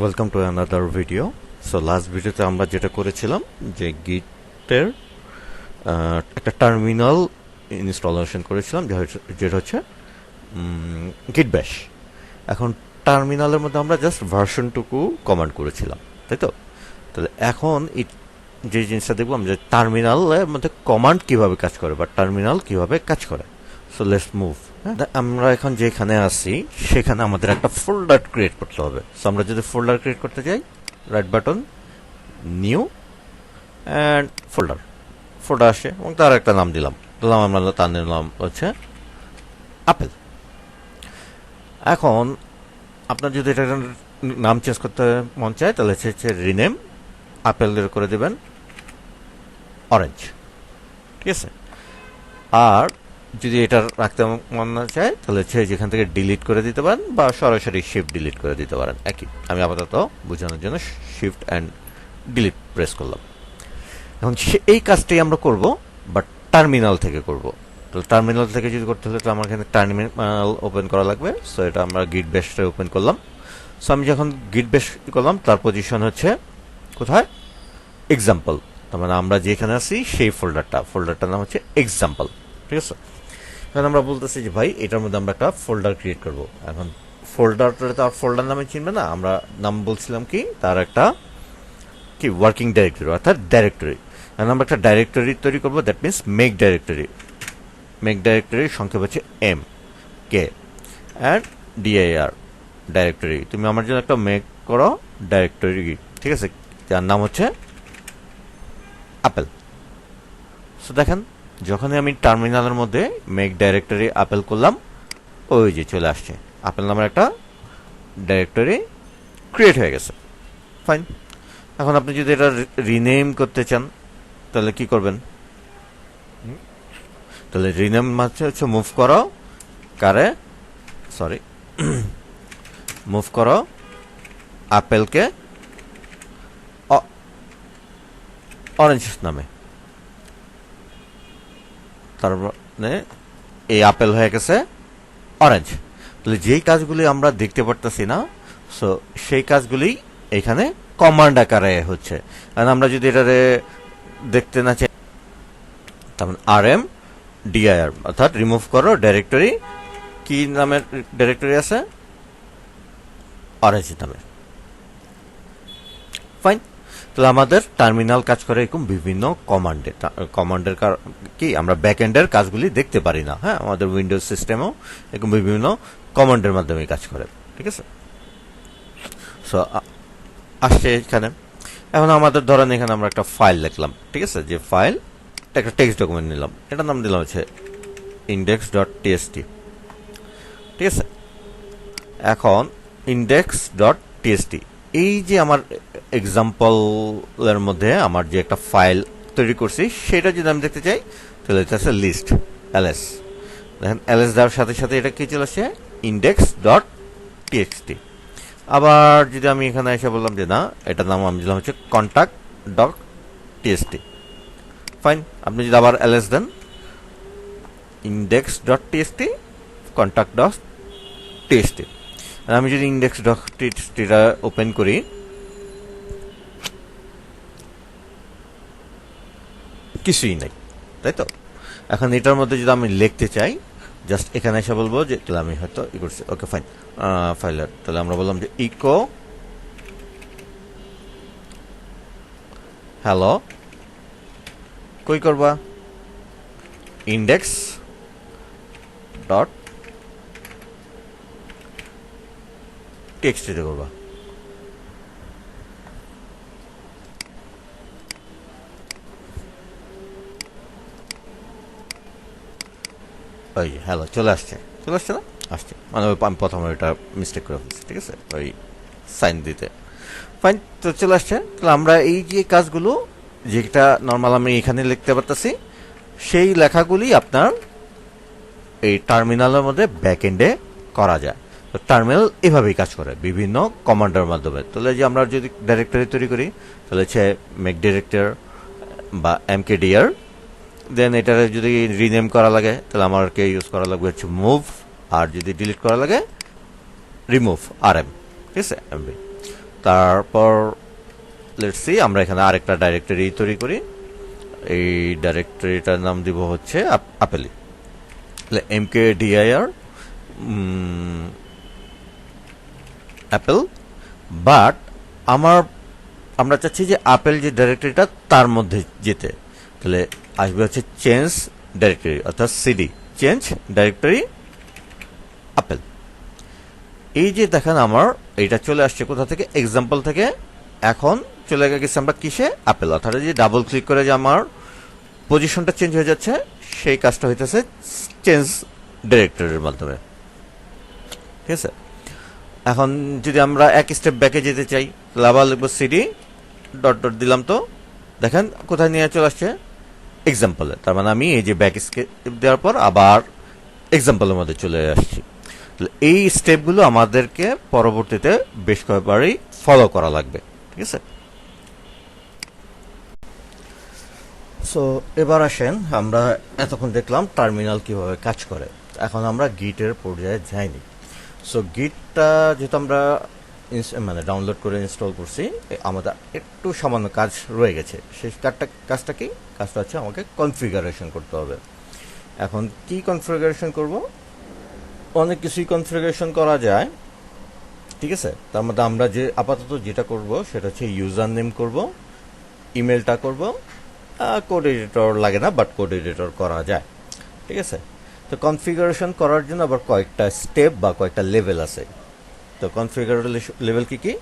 Welcome to another video. So last ভিডিওতে আমরা যেটা করেছিলাম যে গিটের একটা টার্মিনাল ইনস্টলেশন করেছিলাম যেটা হচ্ছে গিট ব্যাশ। এখন টার্মিনালের মধ্যে আমরা জাস্ট ভার্সনটুকু কমান্ড করেছিলাম, তাই তো? তাহলে এখন যে জিনিসটা দেখবো আমরা যে টার্মিনালের মধ্যে কমান্ড কিভাবে কাজ করে বা টার্মিনাল কিভাবে কাজ করে। So let's move. আমরা এখন যেখানে আছি সেখানে আমাদের একটা ফোল্ডার ক্রিয়েট করতে হবে। সো আমরা যদি ফোল্ডার ক্রিয়েট করতে যাই, right button, new and folder, folder আসে এবং তার একটা নাম দিলাম, আমরা তার নাম হচ্ছে আপেল। এখন আপনার যদি এটা নাম চেঞ্জ করতে মন চায় তাহলে হচ্ছে রিনেম আপেলের করে দেবেন অরেঞ্জ, ঠিক আছে? আর যদি এটা রাখতে মন না চায় তাহলে হচ্ছে যেখান থেকে ডিলিট করে দিতে পারেন বা সরাসরি শিফট ডিলিট করে দিতে পারেন, একই। আমি আপাতত বোঝানোর জন্য শিফট অ্যান্ড ডিলিট প্রেস করলাম। এখন এই কাজটাই আমরা করব, বাট টার্মিনাল থেকে করব। তো টার্মিনাল থেকে যদি করতে হলে তো আমার এখানে টার্মিনাল ওপেন করা লাগবে। সো এটা আমরা গিট ব্যাশটা ওপেন করলাম। সো আমি যখন গিট ব্যাশ করলাম তার পজিশন হচ্ছে কোথায়? এক্সাম্পল। তার মানে আমরা যেখানে আছি সেই ফোল্ডারটার নাম হচ্ছে এক্সাম্পল, ঠিক আছে? এখন আমরা বলতেছি যে ভাই এটার মধ্যে আমরা একটা ফোল্ডার ক্রিয়েট করব। এখন ফোল্ডারটা তো আর ফোল্ডার নামে চিনবে না, আমরা নাম বলছিলাম কি তার একটা কি ওয়ার্কিং ডাইরেক্টরি অর্থাৎ ডাইরেক্টরি। এখন আমরা একটা ডাইরেক্টরি তৈরি করবো, that means make directory. Make ডাইরেক্টরির সংক্ষেপ হচ্ছে M K and DIR directory. তুমি আমার জন্য একটা মেক করো ডাইরেক্টরি, ঠিক আছে, যার নাম হচ্ছে আপেল। সো দেখেন যখনই আমি টার্মিনালের মধ্যে মেক ডাইরেক্টরি আপেল করলাম, ওই যে চলে আসছে আপেল নামের একটা ডাইরেক্টরি ক্রিয়েট হয়ে গেছে। ফাইন। এখন আপনি যদি এটা রিনেম করতে চান তাহলে কি করবেন? তাহলে রিনেম হচ্ছে মুভ করো কারে, সরি, মুভ করো আপেলকে অরেঞ্জ নামে। তার মানে এই আপেল হয়ে গেছে অরেঞ্জ। তাহলে যেই কাজগুলি আমরা দেখতে পারতেছি না, সো সেই কাজগুলি এখানে কমান্ড আকারে হচ্ছে। কারণ আমরা যদি এটা দেখতে না চাই, তার মানে আর এম ডিআইআর অর্থাৎ রিমুভ করো ডাইরেক্টরি, কি নামের ডাইরেক্টরি আছে? অরেঞ্জ নামের। ফাইন। তাহলে আমাদের টার্মিনাল কাজ করে এরকম বিভিন্ন কমান্ডের কি আমরা ব্যাক এন্ডের কাজগুলি দেখতে পারি না। হ্যাঁ, আমাদের উইন্ডোজ সিস্টেমেও এরকম বিভিন্ন কমান্ডের মাধ্যমে কাজ করে, ঠিক আছে? সো আসছে এখানে। এখন আমাদের ধরেন এখানে আমরা একটা ফাইল লিখলাম, ঠিক আছে? যে ফাইল একটা টেক্সট ডকুমেন্ট নিলাম, এটার নাম দিলাম হচ্ছে index.txt, ঠিক আছে? এখন index.txt এই যে আমার এক্সাম্পলের মধ্যে আমার যে একটা ফাইল তৈরি করছি সেটা যদি আমি দেখতে চাই তাহলে এটা আছে লিস্ট ls। দেখেন ls দেওয়ার সাথে সাথে এটা কি চলে আসছে? index.txt। আবার যদি আমি এখানে এসে বললাম যে না, এটার নাম আমি দিলাম হচ্ছে contact.txt। ফাইন। আপনি যদি আবার ls দেন, index.txt contact.txt। আমি যদি index.txt-টা ওপেন করি, কিছুই নাই, তাই তো? এখন এটার মধ্যে যদি আমি লিখতে চাই, জাস্ট এখানে এসে বলবো যে তাহলে আমি হয়তো ই করছি, ওকে ফাইন, ফাইলার। তাহলে আমরা বললাম যে ইকো হ্যালো, কই করবা? ইন্ডেক্স ডট টেক্সটিতে করবা। ওই হ্যালো চলে আসছে না? আসছে মানে আমি প্রথমে ওইটা মিস্টেক করে ফেলছি, ঠিক আছে, ওই সাইন দিতে। ফাইন। তো চলে আসছে। তাহলে আমরা এই যে কাজগুলো যেটা নর্মাল আমি এখানে লিখতে পারতেছি সেই লেখাগুলি আপনার এই টার্মিনালের মধ্যে ব্যাক এন্ডে করা যায়। তো টার্মিনাল এভাবেই কাজ করে বিভিন্ন কমান্ডের মাধ্যমে। তাহলে যে আমরা যদি ডাইরেক্টরি তৈরি করি তাহলে হচ্ছে মেক ডিরেক্টর বা mkdir, দেন এটা যদি রিনেম করা লাগে তাহলে আমাকে ইউজ করা লাগবে হচ্ছে মুভ, আর যদি ডিলিট করা লাগে রিমুভ rm, ঠিক আছে, mv। তারপর লেটস সি আমরা এখানে আরেকটা ডাইরেক্টরি তৈরি করি। এই ডাইরেক্টরিটার নাম দিব হচ্ছে আপেলি, MKDIR অ্যাপেল। বাট আমরা চাচ্ছি যে আপেল যে ডাইরেক্টরিটা তার মধ্যে যেতে, তাহলে আসবে হচ্ছে চেঞ্জ ডাইরেক্টরি, অর্থাৎ সিডি চেঞ্জ ডাইরেক্টরি আপেল। এই যে দেখেন আমার এইটা চলে আসছে কোথা থেকে, এক্সাম্পল থেকে। এখন চলে গেছে আমরা কিসে, আপেল। অর্থাৎ যে ডাবল ক্লিক করে যে আমার পজিশনটা চেঞ্জ হয়ে যাচ্ছে, সেই কাজটা হইতেছে চেঞ্জ ডিরেক্টরির মাধ্যমে। ঠিক আছে, এখন যদি আমরা এক স্টেপ ব্যাকে যেতে চাই, তাহলে আবার লিখবো সিডি ডট ডট দিলাম, তো দেখেন কোথায় নিয়ে চলে আসছে, এক্সাম্পলে। তার মানে আমি এই যে ব্যাক স্কেপ দেওয়ার পর আবার এক্সাম্পলের মধ্যে চলে আসছি। এই স্টেপগুলো আমাদেরকে পরবর্তীতে বেশ কয়েকবারই ফলো করা লাগবে। ঠিক আছে, সো এবার আসেন, আমরা এতক্ষণ দেখলাম টার্মিনাল কিভাবে কাজ করে। এখন আমরা গিটের পর্যায়ে যাইনি। সো গিটটা যেহেতু আমরা মানে ডাউনলোড করে ইনস্টল করছি, আমাদের একটু সামান্য কাজ রয়ে গেছে। সেই কাজটা কি, কাজটা হচ্ছে আমাকে কনফিগারেশন করতে হবে। এখন কি কনফিগারেশন করব, অনেক কিছুই কনফিগারেশন করা যায়। ঠিক আছে, তার মধ্যে আমরা যে আপাতত যেটা করব সেটা হচ্ছে ইউজার নেম করব, ইমেলটা করব। কোড এডিটর লাগে না, বাট কোড এডিটর করা যায়। ঠিক আছে, তো কনফিগারেশন করার জন্য আবার কয়েকটা স্টেপ বা কয়েকটা লেভেল আছে। তো কনফিগারেশন লেভেল কি কি,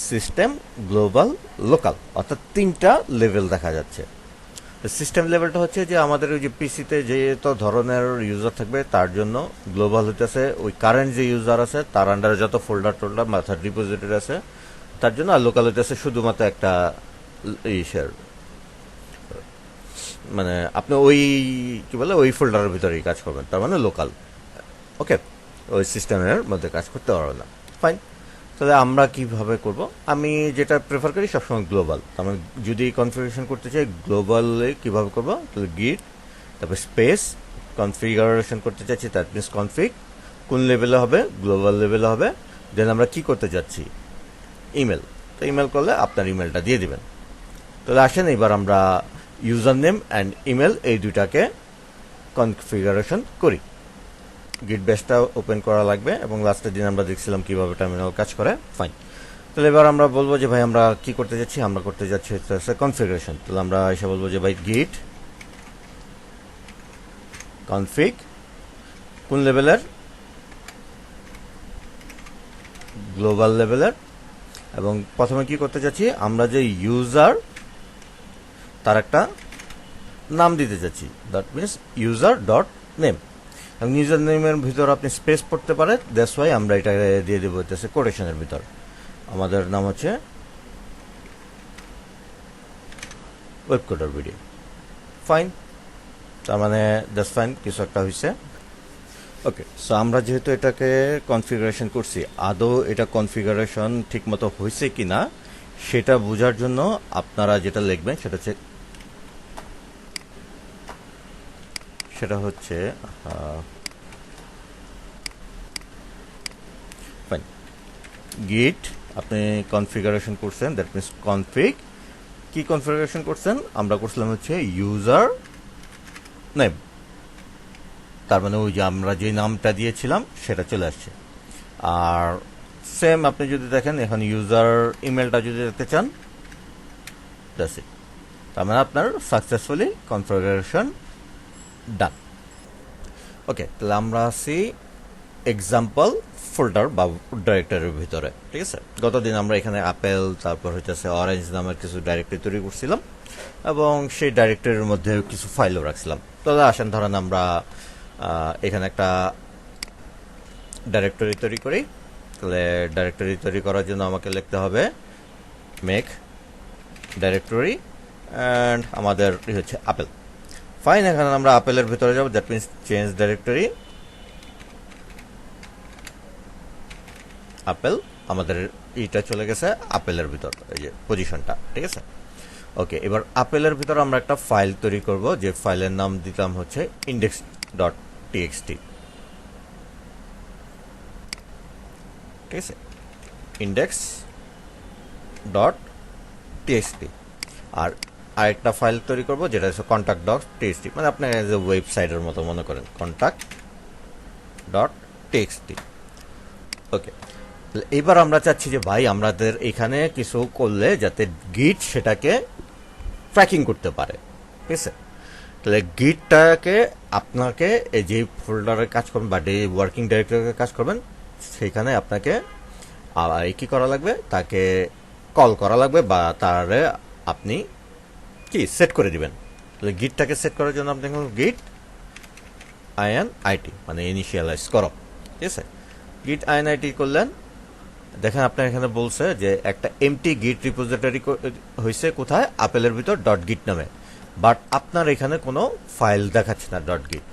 সিস্টেম, গ্লোবাল, লোকাল, অর্থাৎ তিনটা লেভেল দেখা যাচ্ছে। সিস্টেম লেভেলটা হচ্ছে যে আমাদের ওই যে পিসিতে যে তো ধরনের ইউজার থাকবে তার জন্য, গ্লোবাল হইতেছে ওই কারেন্ট যে ইউজার আছে তার আন্ডারে যত ফোল্ডার টোল্ডার অর্থাৎ রিপোজিটরি আছে তার জন্য, আর লোকাল হইতেছে শুধুমাত্র একটা ইসের, মানে আপনি ওই কি বলে ওই ফোল্ডারের ভিতরেই কাজ করবেন, তার মানে লোকাল। ওকে, ওই সিস্টেমের মধ্যে কাজ করতে পারবে না। ফাইন, তাহলে আমরা কিভাবে করব, আমি যেটা প্রেফার করি সবসময় গ্লোবাল। আমি যদি কনফিগারেশন করতে চাই গ্লোবালে কিভাবে করব, তাহলে গিট, তারপর স্পেস, কনফিগারেশন করতে চাইছি দ্যাট মিনস কনফিগ, কোন লেভেলে হবে, গ্লোবাল লেভেলে হবে। দেন আমরা কি করতে যাচ্ছি, ইমেল। তো ইমেল করলে আপনার ইমেলটা দিয়ে দিবেন। তাহলে আসেন এবার আমরা ইউজার নেম অ্যান্ড ইমেল এই দুইটাকে কনফিগারেশন করি। গিট বেসটা ওপেন করা লাগবে, এবং লাস্টের দিন আমরা দেখছিলাম কিভাবে টার্মিনাল কাজ করে। ফাইন, তাহলে এবার আমরা বলবো যে ভাই আমরা কি করতে যাচ্ছি, আমরা করতে যাচ্ছি হচ্ছে কনফিগারেশন। তাহলে আমরা এসে বলবো যে ভাই গিট কনফিগ, কোন লেভেলের, গ্লোবাল লেভেলের। এবং প্রথমে কি করতে যাচ্ছি, আমরা যে ইউজার তার একটা নাম দিতে যাচ্ছি, that means user dot name. এবং ইউজার নেমের ভিতর আপনি স্পেস পড়তে পারেন, দ্যাটস ওয়াই আমরা এটা দিয়ে দেবো হচ্ছে কোটেশনের ভিতর। আমাদের নাম হচ্ছে ওয়েব কোডার ভিডিও। ফাইন, তার মানে দ্যাটস ফাইন, কিছু একটা হয়েছে। ওকে, সো আমরা যেহেতু এটাকে কনফিগারেশন করছি, আদৌ এটা কনফিগারেশন ঠিক মতো হয়েছে কি না সেটা বোঝার জন্য আপনারা যেটা লিখবেন সেটা হচ্ছে ফাইন, গিট আপনি কনফিগারেশন করছেন, দ্যাট মিনস কনফিগ। কি কনফিগারেশন করছেন, আমরা করছিলাম হচ্ছে ইউজার নেম, তার মানে ওই যে আমরা যে নামটা দিয়েছিলাম সেটা চলে আসছে। আর সেম আপনি যদি দেখেন এখন ইউজার ইমেলটা যদি দেখতে চান, দ্যাটস ইট। তার মানে আপনার সাকসেসফুলি কনফিগারেশন ডান। ওকে, তাহলে আমরা আছি এক্সাম্পল ফোল্ডার বা ডাইরেক্টরির ভিতরে। ঠিক আছে, গতদিন আমরা এখানে আপেল, তারপর হচ্ছে অরেঞ্জ নামের কিছু ডাইরেক্টরি তৈরি করছিলাম, এবং সেই ডাইরেক্টরির মধ্যে কিছু ফাইলও রাখছিলাম। তাহলে আসেন ধরেন আমরা এখানে একটা ডাইরেক্টরি তৈরি করি। তাহলে ডাইরেক্টরি তৈরি করার জন্য আমাকে লিখতে হবে মেক ডাইরেক্টরি, অ্যান্ড আমাদের হচ্ছে আপেল। ফাইন, এখানে আমরা আপেলের ভিতরে যাব, that means change directory apple. আমাদের এইটা চলে গেছে আপেলের ভিতর, এই যে পজিশনটা। ঠিক আছে, ওকে, এবার আপেলের ভিতর আমরা একটা ফাইল তৈরি করব, যে ফাইলের নাম দিতাম হচ্ছে index.txt। ঠিক আছে, index ডট টিএক্সটি। আর আরেকটা ফাইল তৈরি করব যেটা হচ্ছে কন্ট্যাক্ট ডট টিএক্সটি, মানে আপনার যে ওয়েবসাইটের মতো মনে করেন কন্ট্যাক্ট ডট টিএক্সটি। ওকে, এবার আমরা চাচ্ছি যে ভাই আমাদের এখানে কিছু করলে যাতে গিট সেটাকে ট্র্যাকিং করতে পারে, ঠিক আছে? তাহলে গিটটাকে আপনাকে এই যে ফোল্ডারে কাজ করবেন বা ওয়ার্কিং ডাইরেক্টরিতে কাজ করবেন সেইখানে আপনাকে কি করা লাগবে, তাকে কল করা লাগবে বা তারে আপনি কি সেট করে দিবেন। তাহলে গিটটাকে সেট করার জন্য আপনি গিট INIT মানে ইনিশিয়ালাইজ করো, ঠিক আছে? গিট INIT করলেন, দেখেন আপনার এখানে বলছে যে একটা এমটি গিট রিপোজিটরি হয়েছে কোথায়, আপেলের ভিতর ডট গিট নামে, বাট আপনার এখানে কোনো ফাইল দেখাচ্ছে না ডট গিট।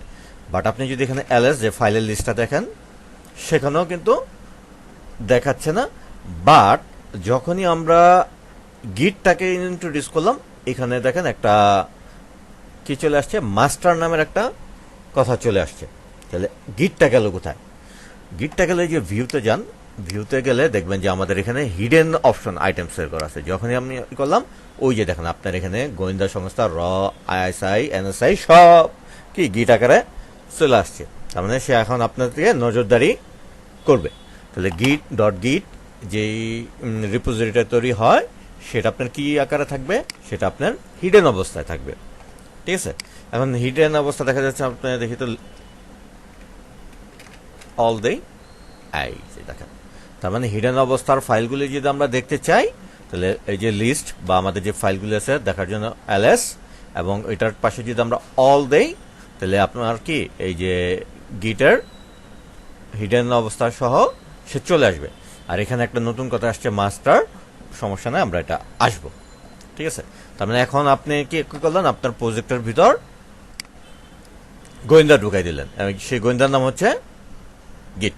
বাট আপনি যদি এখানে এলএস যে ফাইলের লিস্টটা দেখেন সেখানেও কিন্তু দেখাচ্ছে না। বাট যখনই আমরা গিটটাকে ইন্ট্রোডিউস করলাম এখানে দেখেন একটা কি চলে আসছে, মাস্টার নামের একটা কথা চলে আসছে। তাহলে গিটটা গেল কোথায়? গিটটা গেলে যে ভিউতে যান, ভিউতে গেলে দেখবেন যে আমাদের এখানে হিডেন অপশন আইটেমস এর করা আছে। যখনই আমি করলাম ওই যে দেখেন আপনার এখানে গোয়েন্দা সংস্থা র ISI NSI সব কি গিট আকারে চলে আসছে। তার মানে সে এখন আপনার থেকে নজরদারি করবে। তাহলে গিট ডট গিট যেই রিপোজিটরি তৈরি হয় সেটা আপনার কি আকারে থাকবে, সেটা আপনার হিডেন অবস্থায় থাকবে, ঠিক আছে? এখন হিডেন অবস্থা দেখা যাচ্ছে আপনার দেখি তো অল দেই, এই যে দেখেন। তার মানে হিডেন অবস্থার ফাইলগুলি যদি আমরা দেখতে চাই তাহলে এই যে লিস্ট বা আমাদের যে ফাইলগুলি আছে দেখার জন্য ls, এবং এটার পাশে যদি আমরা অল দেই তাহলে আপনার কি এই যে গিটের হিডেন অবস্থা সহ সে চলে আসবে। আর এখানে একটা নতুন কথা আসছে মাস্টার, সমস্যা নাই আমরা এটা আসবো, ঠিক আছে? তার মানে এখন আপনি কি করলেন, আপনার প্রজেক্টের ভিতর গোয়েন্দা ঢুকাই দিলেন, সেই গোয়েন্দার নাম হচ্ছে গিট।